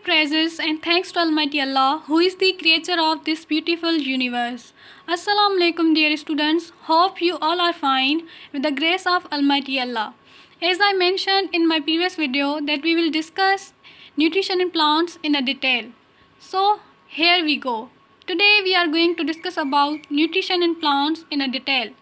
praises and thanks to Almighty Allah, who is the creator of this beautiful universe. Assalamu alaikum, dear students. Hope you all are fine with the grace of Almighty Allah. As I mentioned in my previous video that we will discuss nutrition in plants in a detail. So here we go. Today we are going to discuss about nutrition in plants in a detail.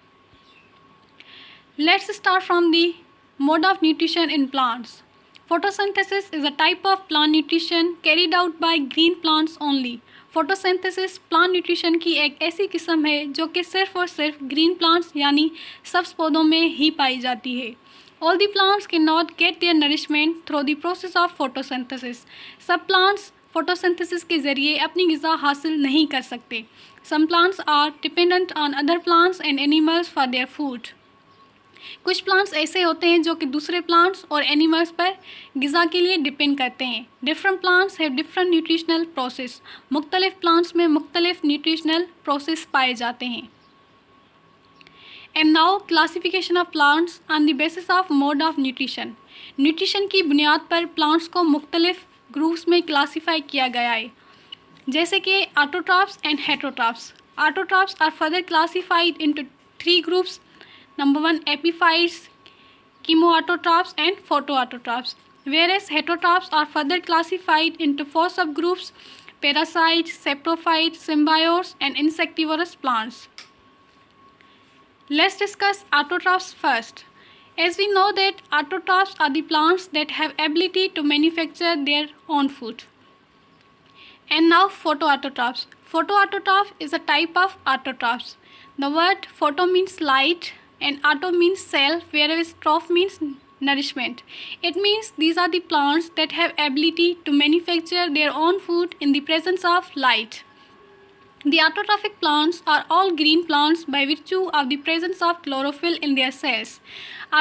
Let's start from the mode of nutrition in plants. Photosynthesis is a type of plant nutrition carried out by green plants only. Photosynthesis plant nutrition की एक ऐसी किस्म है जो कि सिर्फ और सिर्फ ग्रीन प्लांट्स यानी सब्ज पौधों में ही पाई जाती है. All the plants can not get their nourishment through the process of photosynthesis. सब प्लांट्स फोटोसिंथेसिस के ज़रिए अपनी ग़िज़ा हासिल नहीं कर सकते. Some plants are dependent on other plants and animals for their food. कुछ प्लांट्स ऐसे होते हैं जो कि दूसरे प्लांट्स और एनिमल्स पर ग़िज़ा के लिए डिपेंड करते हैं. Different plants have different nutritional process. मुख्तलिफ प्लांट्स में मुख्तलिफ न्यूट्रिशनल प्रोसेस पाए जाते हैं. And now classification of plants on the basis of mode of nutrition. Nutrition की बुनियाद पर प्लांट्स को मुख्तलिफ ग्रुप्स में क्लासीफाई किया गया है, जैसे कि autotrophs and heterotrophs. Autotrophs are further classified into 3 groups. Number 1, epiphytes, chemoautotrophs and photoautotrophs, whereas heterotrophs are further classified into 4 subgroups: parasites, saprophytes, symbiotes and insectivorous plants. Let's discuss autotrophs first. As we know that autotrophs are the plants that have ability to manufacture their own food. And now photoautotrophs. Photoautotroph is a type of autotrophs. The word photo means light and auto means cell, whereas troph means nourishment. It means these are the plants that have ability to manufacture their own food in the presence of light. The autotrophic plants are all green plants by virtue of the presence of chlorophyll in their cells.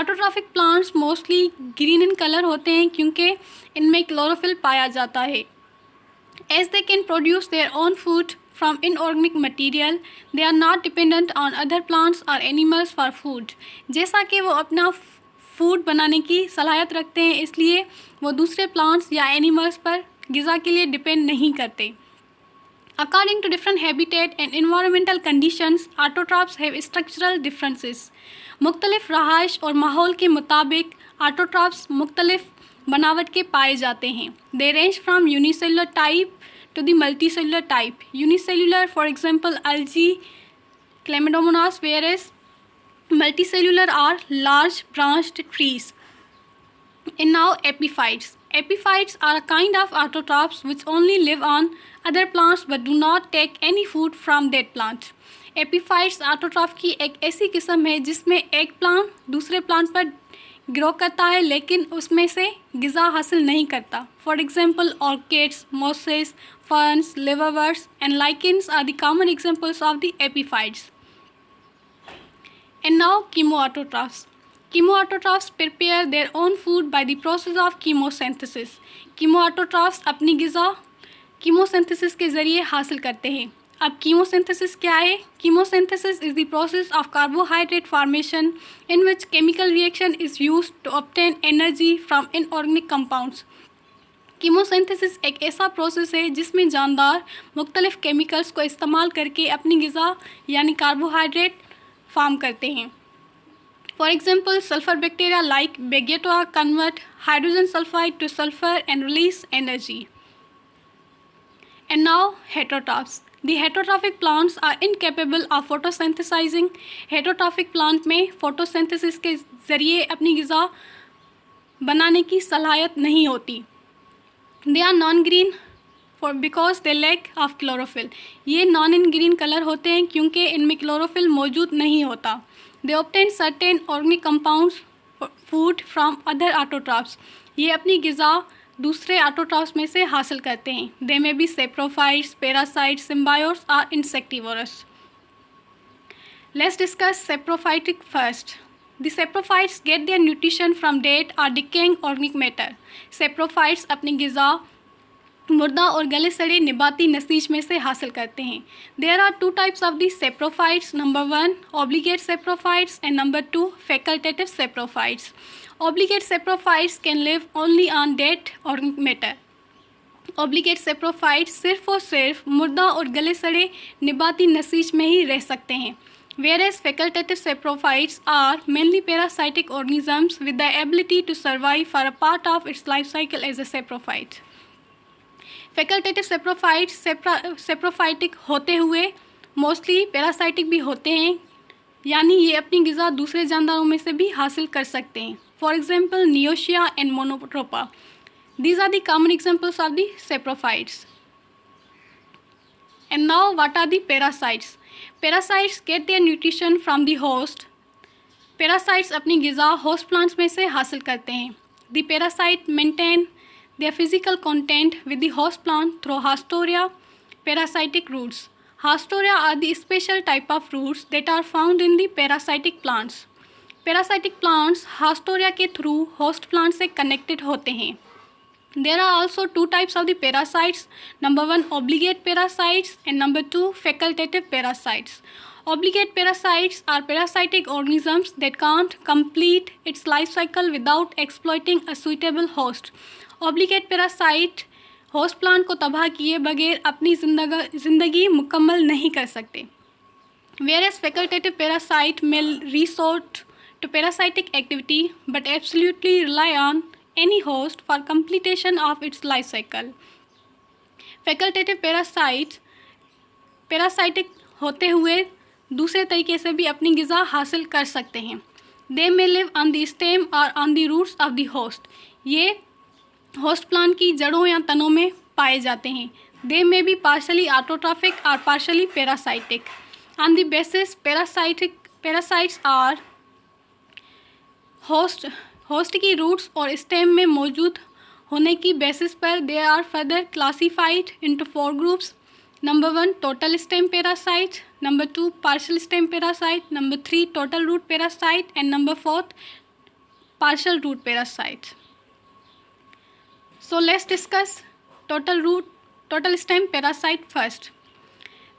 Autotrophic plants mostly green in color होते हैं क्योंकि इनमें chlorophyll पाया जाता है. As they can produce their own food from inorganic material, they are not dependent on other plants or animals for food. जैसा कि वो अपना फूड बनाने की सलाहियत रखते हैं, इसलिए वो दूसरे प्लांट्स या एनिमल्स पर ग़िज़ा के लिए डिपेंड नहीं करते. According to different habitat and environmental conditions, autotrophs have structural differences. मुख्तलिफ रहाइश और माहौल के मुताबिक ऑटोट्रॉप्स मुख्तलिफ बनावट के पाए जाते हैं. They range from unicellular type to the multicellular type. Unicellular, for example, algae, Chlamydomonas, whereas multicellular are large branched trees. And now epiphytes. Epiphytes are a kind of autotrophs which only live on other plants but do not take any food from that plant. Epiphytes autotroph की एक ऐसी किस्म है जिसमें एक plant दूसरे plant पर grow करता है लेकिन उसमें से ग़िज़ा हासिल नहीं करता. For example orchids, mosses, ferns, liverworts and lichens are the common examples of the epiphytes. And now chemoautotrophs. Chemoautotrophs prepare their own food by the process of chemosynthesis. chemoautotrophs अपनी ग़िज़ा chemosynthesis के ज़रिए हासिल करते हैं. अब chemosynthesis क्या है? Chemosynthesis is the process of carbohydrate formation in which chemical reaction is used to obtain energy from inorganic compounds. Chemosynthesis एक ऐसा प्रोसेस है जिसमें जानदार मुख्तलिफ केमिकल्स को इस्तेमाल करके अपनी ग़िज़ा यानी कार्बोहाइड्रेट फार्म करते हैं. For example, sulphur bacteria like Beggiatoa convert hydrogen sulphide to sulphur and release energy. And now heterotrophs. The heterotrophic plants are incapable of photosynthesizing. Heterotrophic plant में फोटोसिंथेसिस के ज़रिए अपनी ग़िज़ा बनाने की सलाहियत नहीं होती. They are non-green for because they lack of chlorophyll. ये नॉन इन ग्रीन कलर होते हैं क्योंकि इनमें क्लोरोफिल मौजूद नहीं होता. They obtain certain organic compounds food from other autotrophs. ये अपनी ग़िज़ा दूसरे ऑटोट्रॉप्स में से हासिल करते हैं. They may be saprophytes, parasites, symbiotes or insectivorous. Let's discuss saprophytic first. The saprophytes get their nutrition from dead or decaying organic matter. Saprophytes अपनी ग़िज़ा मुर्दा और गले सड़े निबाती नसीज में से हासिल करते हैं. There are 2 types of the saprophytes. Number 1, obligate saprophytes and number 2, facultative saprophytes. Obligate saprophytes can live only on dead organic matter. Obligate saprophytes सिर्फ और सिर्फ मुर्दा और गले सड़े निबाती नसीज में ही रह सकते हैं, whereas facultative saprophytes are mainly parasitic organisms with the ability to survive for a part of its life cycle as a saprophyte. Facultative saprophytes saprophytic होते हुए मोस्टली पैरासाइटिक भी होते हैं, यानी ये अपनी ग़िज़ा दूसरे जानदारों में से भी हासिल कर सकते हैं. For example Neottia and Monotropa. These are the common examples of the saprophytes. And now what are the parasites? Parasites get their nutrition from the host. Parasites अपनी ग़िज़ा host plants में से हासिल करते हैं. The parasite maintain their physical contact with the host plant through Hastoria parasitic roots. Hastoria are the special type of roots that are found in the parasitic plants. Parasitic plants Hastoria के through host plant से connected होते हैं. There are also two types of the parasites. Number one, obligate parasites, and number two, facultative parasites. Obligate parasites are parasitic organisms that can't complete its life cycle without exploiting a suitable host. Obligate parasite host plant को तबाह किए बगैर अपनी ज़िंदगी मुकम्मल नहीं कर सकते. Whereas facultative parasite may resort to parasitic activity but absolutely rely on any host for completion of its life cycle. Facultative parasites parasitic होते हुए दूसरे तरीके से भी अपनी ग़िज़ा हासिल कर सकते हैं. They may live on the stem or on the roots of the host. ये host plant की जड़ों या तनों में पाए जाते हैं. They may be partially autotrophic or partially parasitic. On the basis parasites are host की रूट्स और स्टेम में मौजूद होने की बेसिस पर they are further classified into 4 groups. Number 1 total stem parasite, number 2 partial stem parasite, number 3 total root parasite and number 4 partial root parasite. So let's discuss total stem parasite first.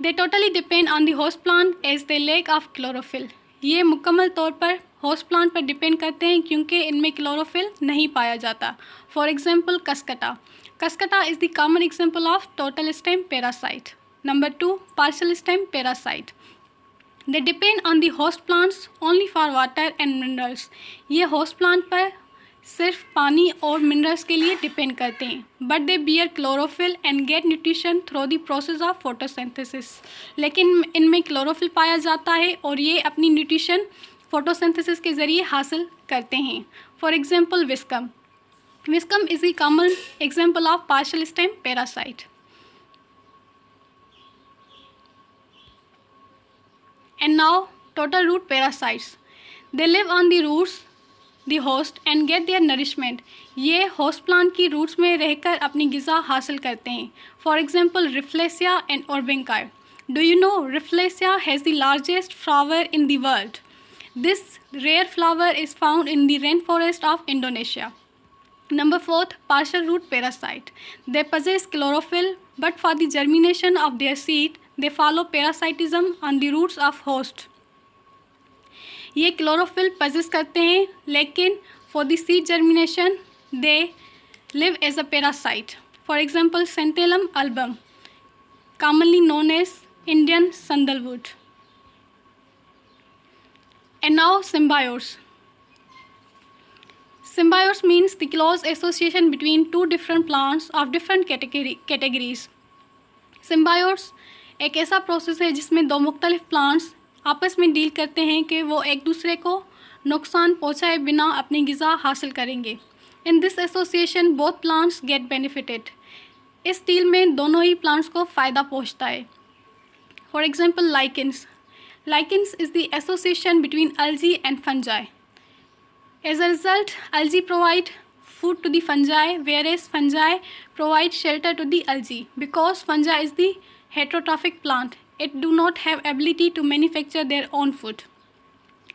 They totally depend on the host plant as they lack of chlorophyll. ये मुकम्मल तौर पर host plant पर depend करते हैं क्योंकि इनमें chlorophyll नहीं पाया जाता. For example Cuscuta is the common example of total stem parasite. Number 2 partial stem parasite. They depend on the host plants only for water and minerals. ये होस्ट प्लांट पर सिर्फ पानी और मिनरल्स के लिए डिपेंड करते हैं. But they bear chlorophyll and get nutrition through the process of photosynthesis. लेकिन इनमें क्लोरोफिल पाया जाता है और ये अपनी न्यूट्रिशन फोटोसिंथेसिस के ज़रिए हासिल करते हैं. For example Viscum is the common example of partial stem parasite. And now total root parasites. They live on the roots the host and get their nourishment. ये होस्ट प्लांट की roots में रहकर अपनी ग़िज़ा हासिल करते हैं. For example Rafflesia and Orobanche. Do you know Rafflesia has the largest flower in the world. This rare flower is found in the rainforest of Indonesia. Number 4 partial root parasite. They possess chlorophyll, but for the germination of their seed, they follow parasitism on the roots of host. ये chlorophyll possess करते हैं, लेकिन for the seed germination, they live as a parasite. For example, Santalum album, commonly known as Indian sandalwood. And now symbiotes. Symbiotes means the close association between two different plants of different categories. Symbiotes एक ऐसा process है जिसमें दो मुख्तलिफ plants आपस में deal करते हैं कि वो एक दूसरे को नुकसान पहुंचाए बिना अपनी ग़िज़ा हासिल करेंगे. In this association both plants get benefited. इस डील में दोनों ही प्लांट्स को फ़ायदा पहुंचता है. For example lichens. Lichens is the association between algae and fungi. As a result, algae provide food to the fungi, whereas fungi provide shelter to the algae. Because fungi is the heterotrophic plant, it do not have ability to manufacture their own food.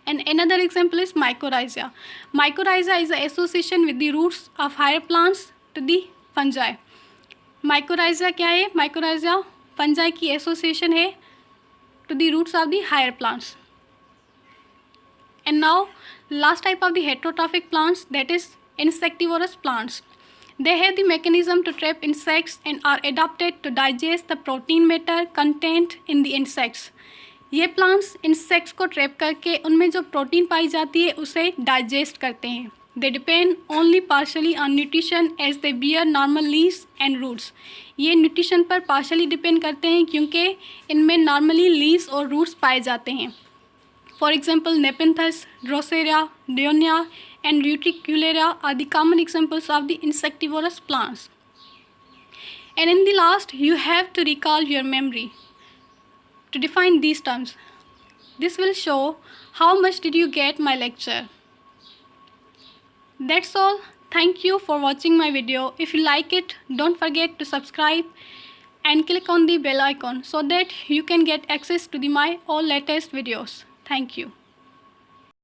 And another example is mycorrhiza. Mycorrhiza is the association with the roots of higher plants to the fungi. Mycorrhiza क्या है? Mycorrhiza fungi की association है to the roots of the higher plants. And now last type of the heterotrophic plants, that is insectivorous plants. They have the mechanism to trap insects and are adapted to digest the protein matter contained in the insects. ये plants insects को trap करके उनमें जो protein पाई जाती है उसे digest करते हैं. They depend only partially on nutrition as they bear normal leaves and roots. ये न्यूट्रिशन पर पार्शली डिपेंड करते हैं क्योंकि इनमें नॉर्मली लीव्स और रूट्स पाए जाते हैं. For example, Nepenthes, Drosera, Dionia, and Reticularia are the common examples of the insectivorous plants. And in the last, you have to recall your memory to define these terms. This will show how much did you get my lecture. That's all. Thank you for watching my video. If you like it, don't forget to subscribe and click on the bell icon so that you can get access to my all latest videos. Thank you.